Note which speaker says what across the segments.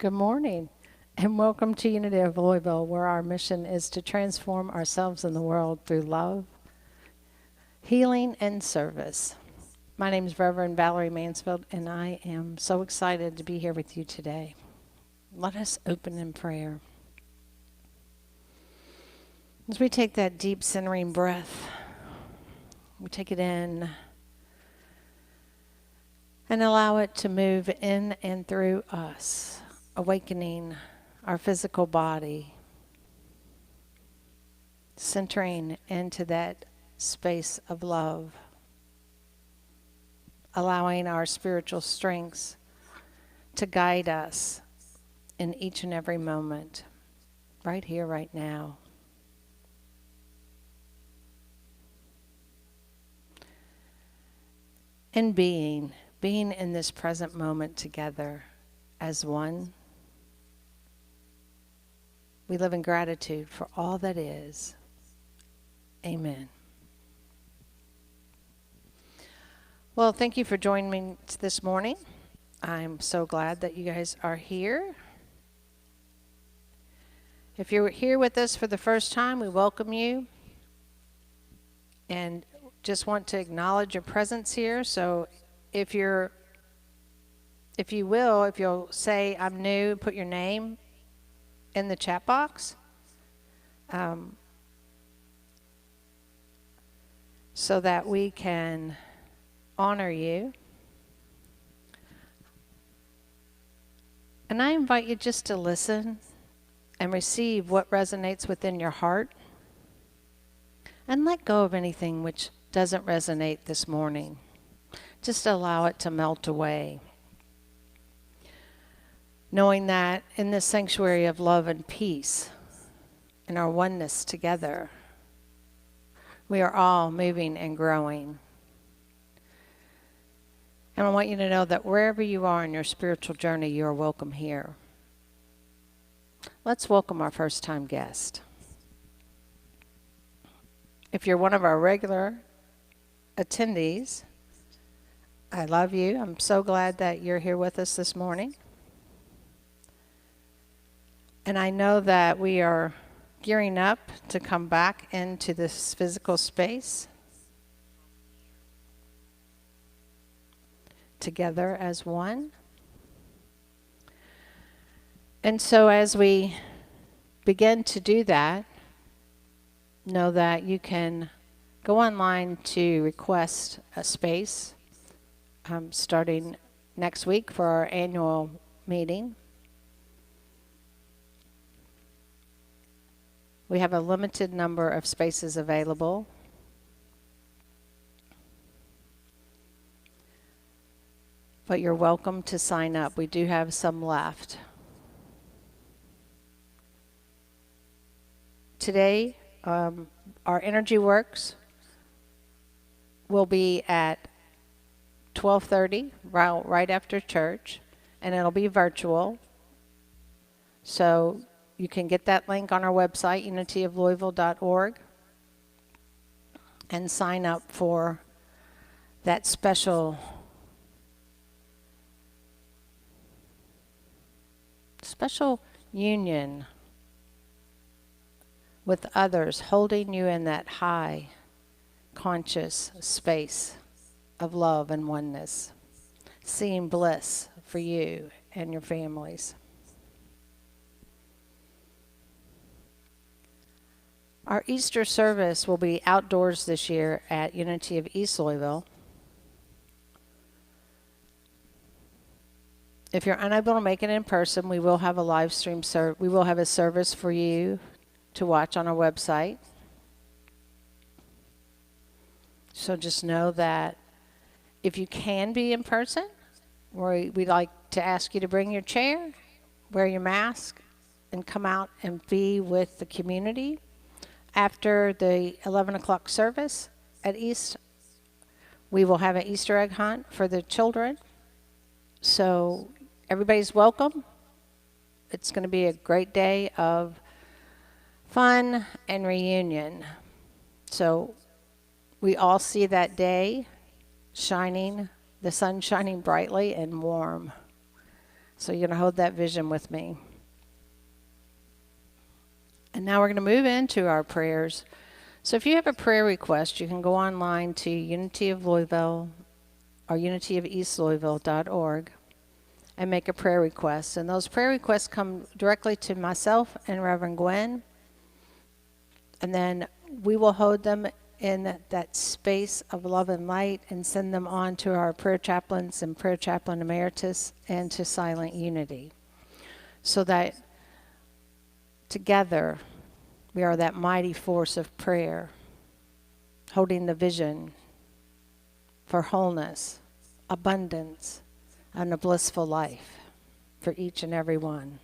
Speaker 1: Good morning, and welcome to Unity of Louisville, where our mission is to transform ourselves and the world through love, healing, and service. My name is Reverend Valerie Mansfield, and I am so excited to be here with you today. Let us open in prayer. As we take that deep centering breath, we take it in and allow it to move in and through us, awakening our physical body, centering into that space of love, allowing our spiritual strengths to guide us in each and every moment, right here, right now. And being in this present moment together as one. We live in gratitude for all that is. Amen. Well, thank you for joining me this morning. I'm so glad that you guys are here. If you're here with us for the first time, we welcome you. And just want to acknowledge your presence here. So if you'll say, I'm new, put your name in the chat box. So that we can honor you. And I invite you just to listen and receive what resonates within your heart. And let go of anything which doesn't resonate this morning. Just allow it to melt away. Knowing that in this sanctuary of love and peace, in our oneness together, we are all moving and growing. And I want you to know that wherever you are in your spiritual journey, you are welcome here. Let's welcome our first-time guest. If you're one of our regular attendees, I love you. I'm so glad that you're here with us this morning. And I know that we are gearing up to come back into this physical space together as one. And so as we begin to do that, know that you can go online to request a space starting next week for our annual meeting. We have a limited number of spaces available. But you're welcome to sign up. We do have some left. Today, our Energy Works will be at 12:30, right after church, and it'll be virtual. So you can get that link on our website, unityoflouisville.org, and sign up for that special union with others, holding you in that high conscious space of love and oneness, seeing bliss for you and your families. Our Easter service will be outdoors this year at Unity of East Louisville. If you're unable to make it in person, we will have a live stream we will have a service for you to watch on our website. So just know that if you can be in person, we'd like to ask you to bring your chair, wear your mask, and come out and be with the community. After the 11 o'clock service at East, we will have an Easter egg hunt for the children. So everybody's welcome. It's going to be a great day of fun and reunion. So we all see that day shining, the sun shining brightly and warm. So you're going to hold that vision with me. And now we're going to move into our prayers. So if you have a prayer request, you can go online to Unity of Louisville or unityofeastlouisville.org and make a prayer request. And those prayer requests come directly to myself and Reverend Gwen. And then we will hold them in that space of love and light and send them on to our prayer chaplains and prayer chaplain emeritus and to Silent Unity. So that together we are that mighty force of prayer, holding the vision for wholeness, abundance, and a blissful life for each and every one.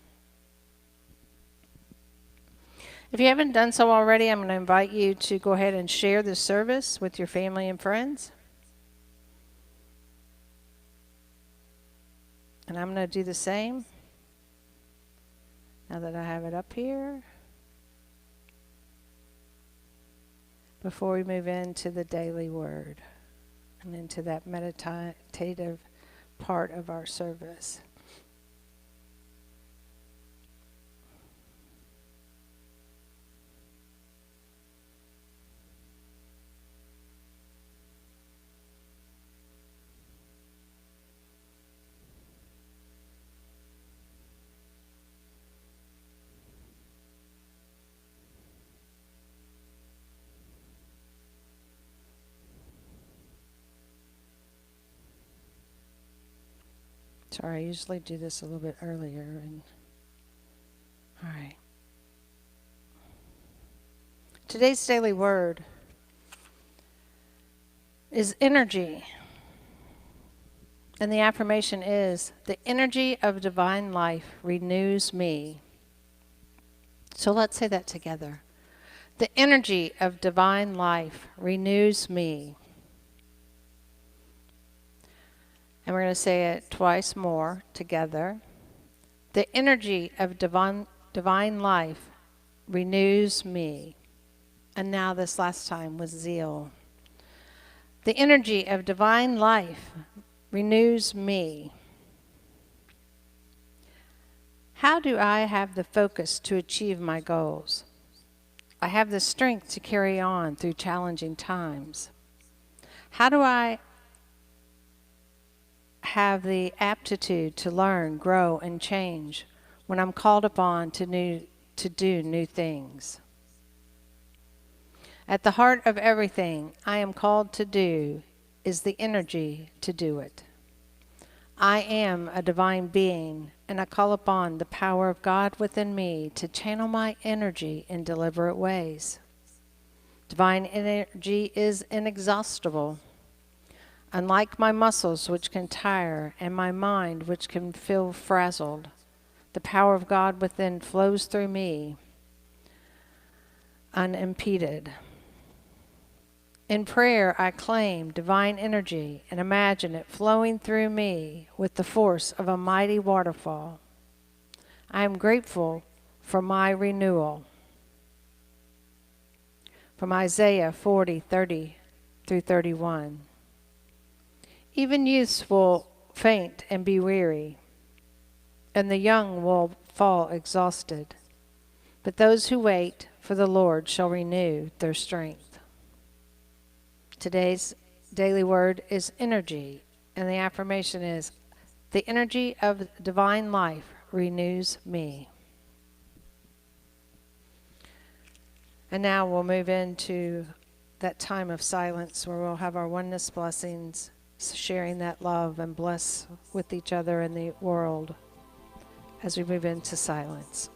Speaker 1: If you haven't done so already, I'm going to invite you to go ahead and share this service with your family and friends. And I'm going to do the same now that I have it up here. Before we move into the daily word and into that meditative part of our service. Sorry, I usually do this a little bit earlier. All right. Today's daily word is energy. And the affirmation is, the energy of divine life renews me. So let's say that together. The energy of divine life renews me. And we're going to say it twice more together. The energy of divine life renews me. And now this last time with zeal. The energy of divine life renews me. How do I have the focus to achieve my goals? I have the strength to carry on through challenging times. How do I have the aptitude to learn, grow, and change when I'm called upon to do new things? At the heart of everything I am called to do is the energy to do it. I am a divine being, and I call upon the power of God within me to channel my energy in deliberate ways. Divine energy is inexhaustible. Unlike my muscles, which can tire, and my mind, which can feel frazzled, the power of God within flows through me unimpeded. In prayer, I claim divine energy and imagine it flowing through me with the force of a mighty waterfall. I am grateful for my renewal. From Isaiah 40:30 through 31. Even youths will faint and be weary, and the young will fall exhausted. But those who wait for the Lord shall renew their strength. Today's daily word is energy, and the affirmation is, the energy of divine life renews me. And now we'll move into that time of silence where we'll have our oneness blessings, sharing that love and bless with each other and the world as we move into silence.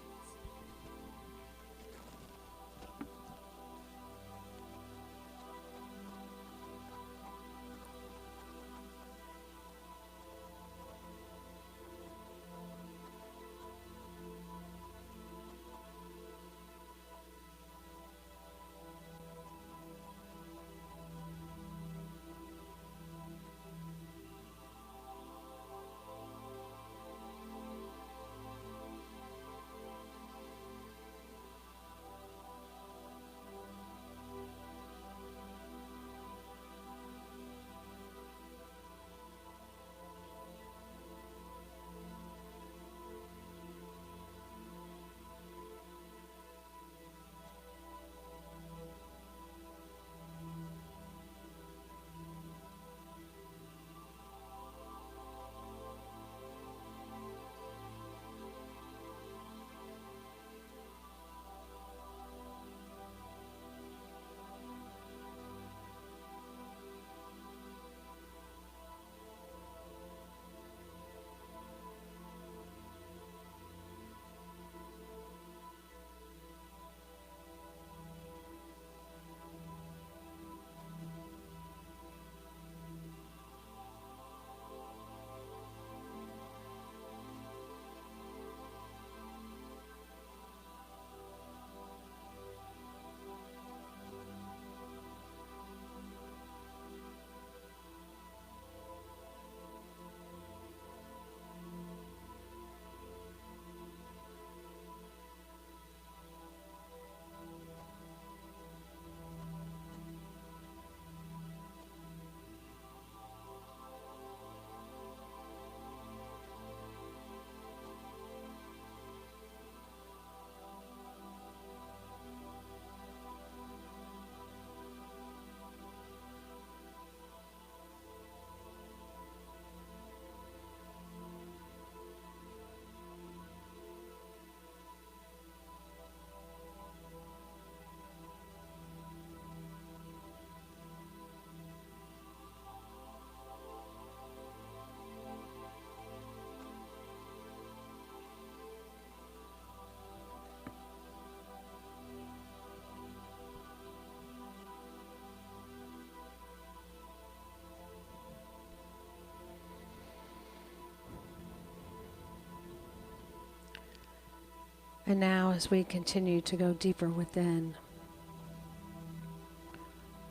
Speaker 1: And now, as we continue to go deeper within,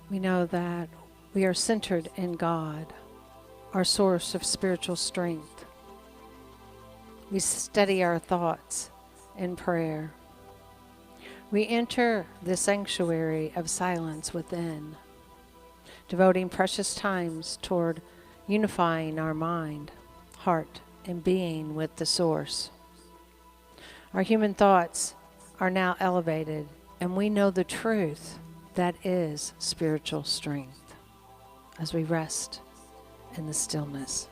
Speaker 1: we know that we are centered in God, our source of spiritual strength. We steady our thoughts in prayer. We enter the sanctuary of silence within, devoting precious times toward unifying our mind, heart, and being with the Source. Our human thoughts are now elevated, and we know the truth that is spiritual strength as we rest in the stillness.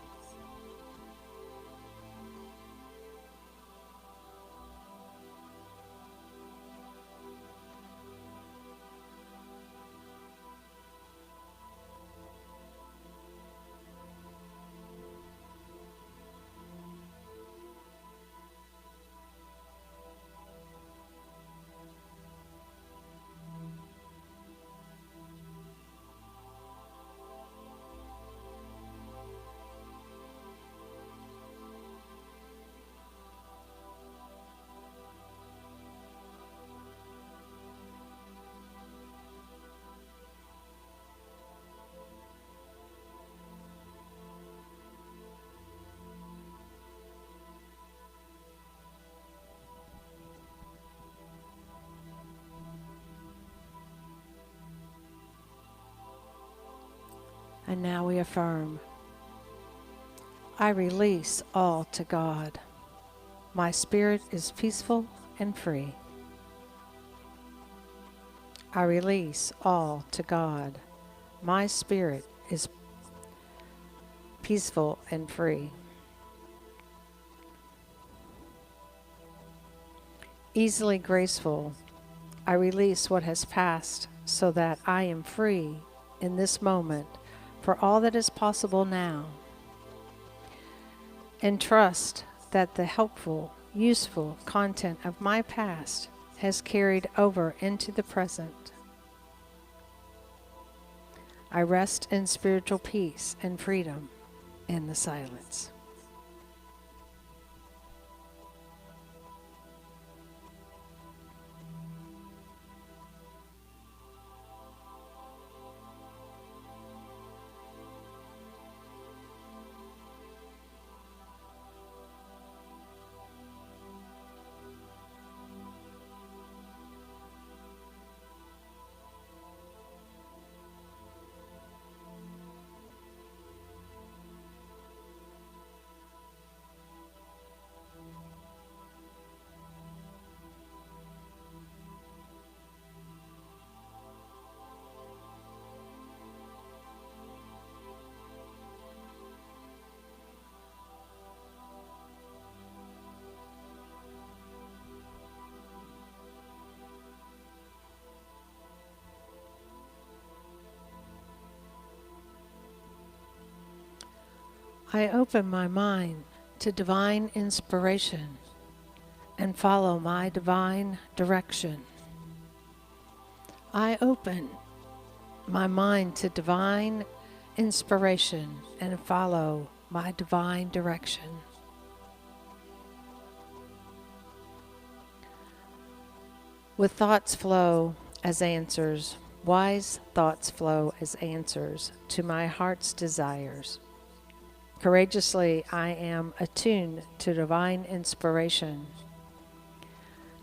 Speaker 1: And now we affirm, I release all to God. My spirit is peaceful and free. I release all to God. My spirit is peaceful and free. Easily graceful, I release what has passed so that I am free in this moment for all that is possible now. And trust that the helpful, useful content of my past has carried over into the present. I rest in spiritual peace and freedom in the silence. I open my mind to divine inspiration and follow my divine direction. I open my mind to divine inspiration and follow my divine direction. With thoughts flow as answers, wise thoughts flow as answers to my heart's desires. Courageously, I am attuned to divine inspiration,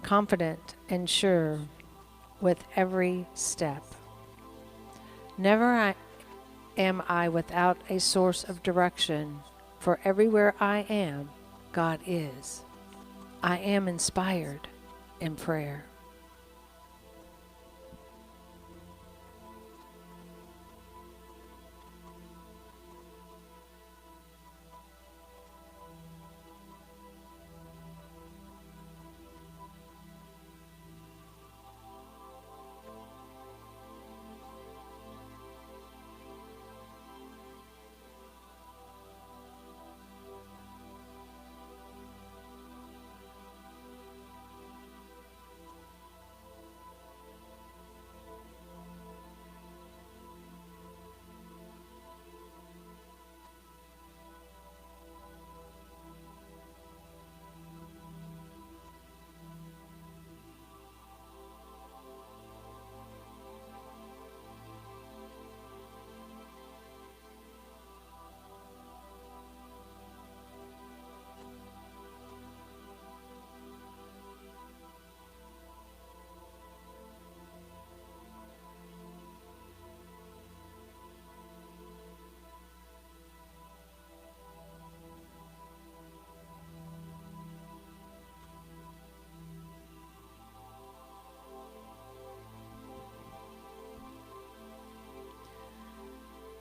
Speaker 1: confident and sure with every step. Never am I without a source of direction, for everywhere I am, God is. I am inspired in prayer.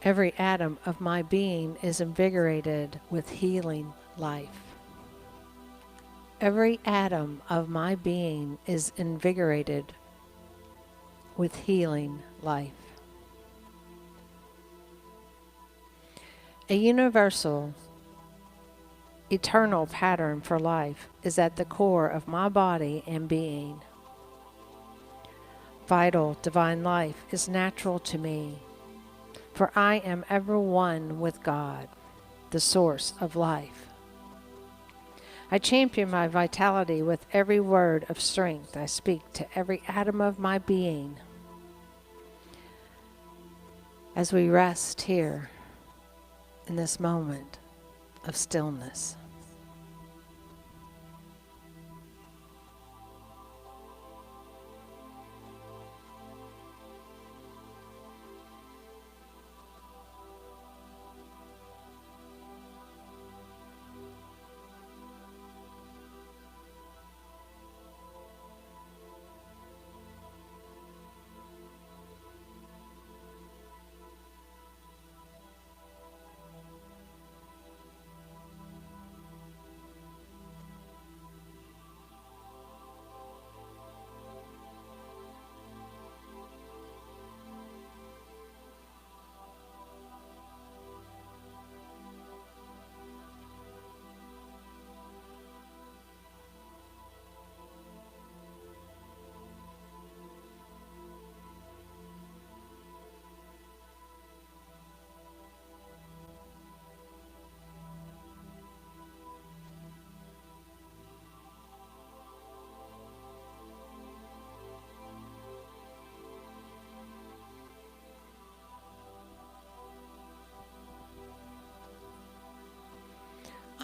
Speaker 1: Every atom of my being is invigorated with healing life. Every atom of my being is invigorated with healing life. A universal, eternal pattern for life is at the core of my body and being. Vital, divine life is natural to me, for I am ever one with God, the source of life. I champion my vitality with every word of strength I speak to every atom of my being. As we rest here in this moment of stillness.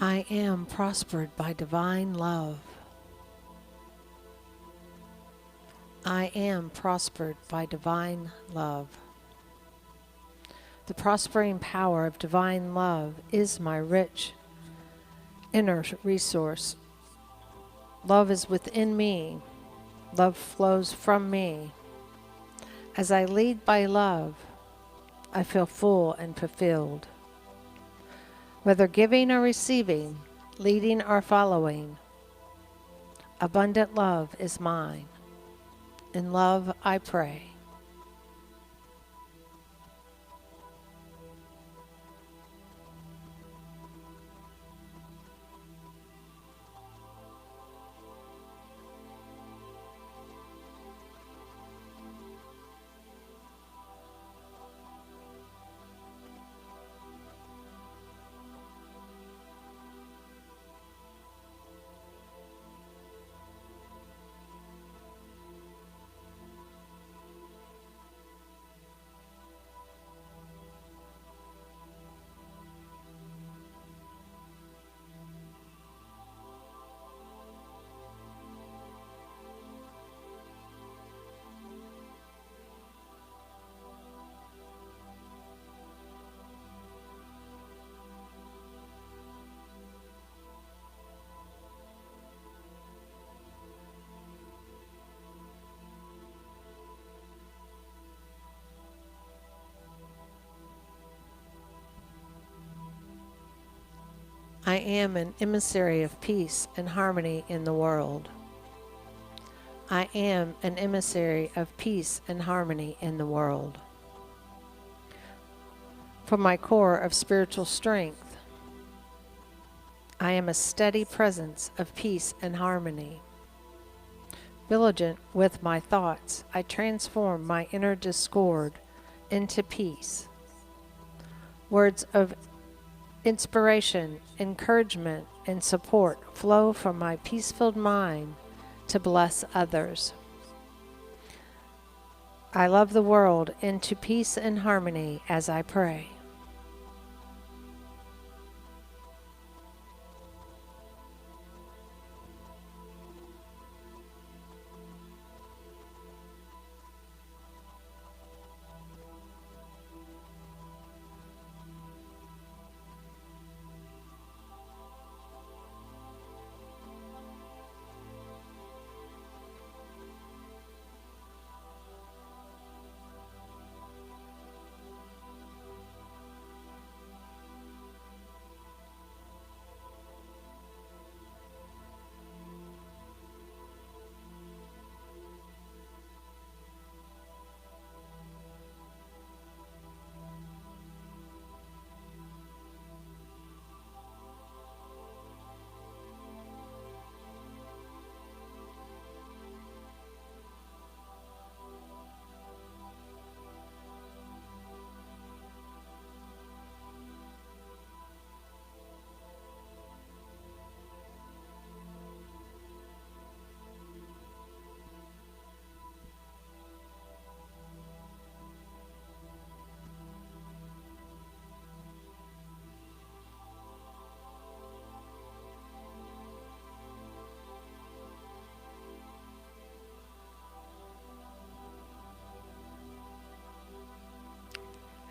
Speaker 1: I am prospered by divine love. I am prospered by divine love. The prospering power of divine love is my rich inner resource. Love is within me. Love flows from me. As I lead by love, I feel full and fulfilled. Whether giving or receiving, leading or following, abundant love is mine. In love I pray. I am an emissary of peace and harmony in the world. I am an emissary of peace and harmony in the world. From my core of spiritual strength, I am a steady presence of peace and harmony. Vigilant with my thoughts, I transform my inner discord into peace. Words of inspiration, encouragement, and support flow from my peace-filled mind to bless others. I love the world into peace and harmony as I pray.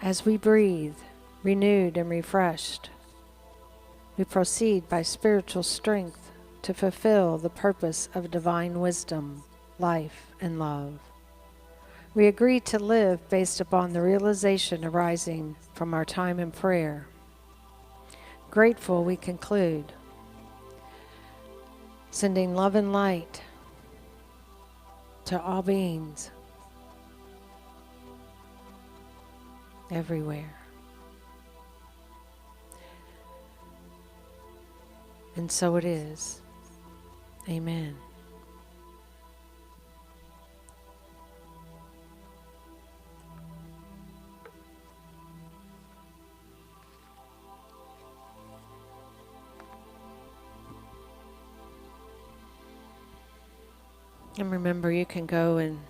Speaker 1: As we breathe, renewed and refreshed, we proceed by spiritual strength to fulfill the purpose of divine wisdom, life, and love. We agree to live based upon the realization arising from our time in prayer. Grateful, we conclude, sending love and light to all beings everywhere. And so it is. Amen. And remember, you can go and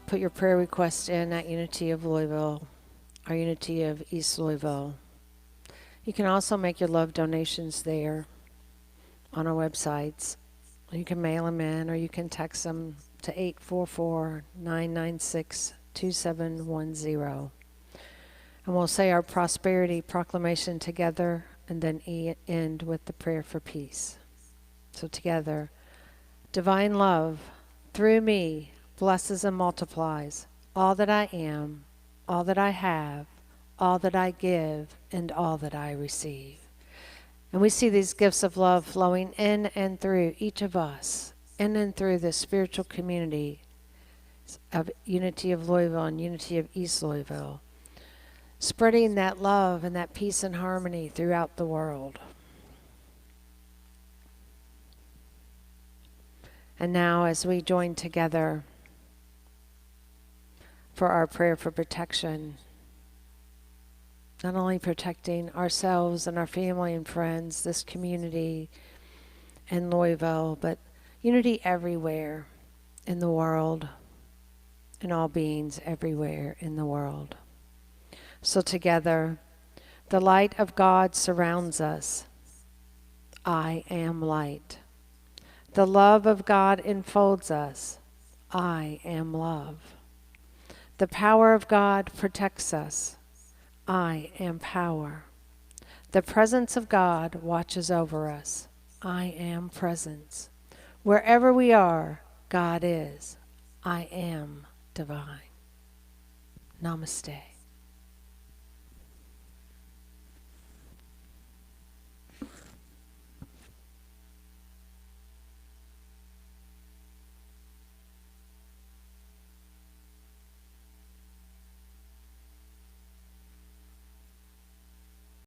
Speaker 1: put your prayer request in at Unity of Louisville or Unity of East Louisville. You can also make your love donations there on our websites. You can mail them in, or you can text them to 844-996-2710. And we'll say our prosperity proclamation together and then end with the prayer for peace. So together, divine love through me blesses and multiplies all that I am, all that I have, all that I give, and all that I receive. And we see these gifts of love flowing in and through each of us, in and through the spiritual community of Unity of Louisville and Unity of East Louisville, spreading that love and that peace and harmony throughout the world. And now, as we join together for our prayer for protection, not only protecting ourselves and our family and friends, this community in Louisville, but unity everywhere in the world, and all beings everywhere in the world. So together, the light of God surrounds us. I am light. The love of God enfolds us. I am love. The power of God protects us. I am power. The presence of God watches over us. I am presence. Wherever we are, God is. I am divine. Namaste.